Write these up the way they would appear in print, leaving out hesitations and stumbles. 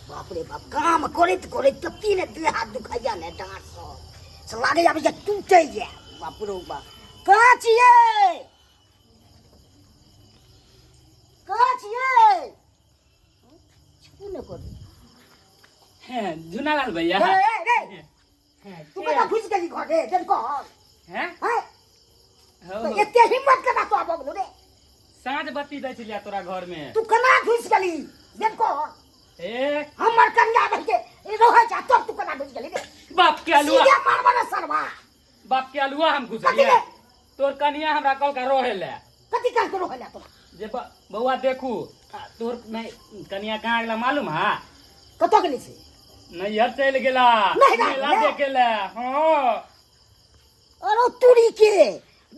बाप रे बाप काम करैत करैत तत्ती ने देह हाथ दुखाइया ने डांट से लागे आब जे टूटे जाए बाप रे बाप कहाँ छियै छू ने कर झुनालाल भैया तू कता घुस गेली घर रे जन कह हैं तो एते हिम्मत केना तो आबो गेलो रे साँझ बत्ती दै छलिया तोरा घर में तू केना घुस गेली जन कह ए हमर कन्या भई के रहै जा तब तू केना घुस गेली रे बाप के अलुआ सीधे मारबा ना सरवा बाप के अलुआ हम घुसलिया तोर कनिया हमरा कल का रोहे ले कथि काल के रहै तोरा जे बउआ देखू तोर नहीं कनिया कहाँ गेला मालूम है कतो गेली से नैहर चल गेला मेला देखे ले हां अरे तुरी के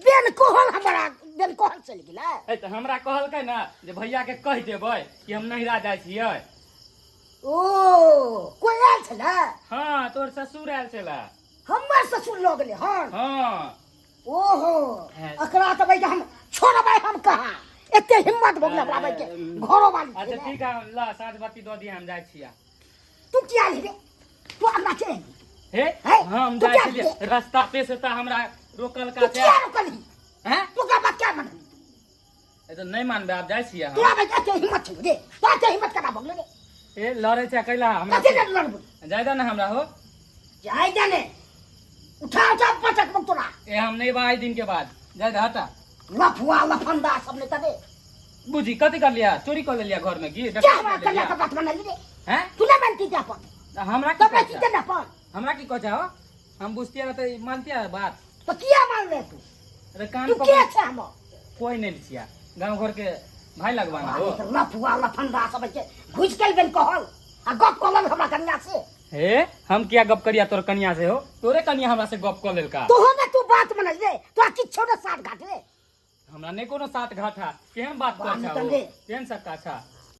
बेन कहल हमरा बेन कहल चल गेला ए त हमरा कहलकै ना जे भैया के कह देबै कि हम नहिरा जाइ छियै ओ कोई आयल छला हां तोर ससुर आयल छला हमर ससुर लग गेले हन हां ओहो अकरा त भाई हम छोड़बै हम कहां एते हिम्मत भगला बाबा के घरो वाली अच्छा ठीक है ला साँझ बत्ती दो दिए हम जाइ छिया तू क्या रे तू हमरा के हे हम जाइ छियै रास्ता पे से त हमरा रोकल का तू क्या रोकली हैं तू का बात क्या मन ए त नहीं मानबे आप जाइ छियै तोरा भाई एते हिम्मत छ रे तो एते हिम्मत केना भगले रे ए लड़े छै कैला हमरा कथि ले लड़बू जायदा ना हमरा हो जाय जाने उठा उठा पटक मत तोरा ए हम नहीं बा दिन के बाद जायदा हटा लफुआ लफंदा सब ने तबे बुझी कथि कर लिया चोरी कर लिया घर में की क्या हमरा कन्या का बात मन रे हैं तू ना मानती जा पर हमरा तब की की करना पर हमरा की कह हो हम बुझतिया न त मानतिया बात तो किया मान ले तू अरे कान तू पकड़ क्या छ हम कोई नहीं छिया गांव घर के भाई लगवाना हो लफुआ लफंदा सब के घुस के बेन कहल आ गप कहल हमरा कन्या से हे हम क्या गप करिया तोर कन्या से हो तोरे कन्या हमरा से गप कर लेल का तो हो ना तू बात मन रे तो किछो ना साथ घाट रे हमरा नहीं कोनो साथ घाटा केहन बात कर बात छा कर रे। केहन सब का छा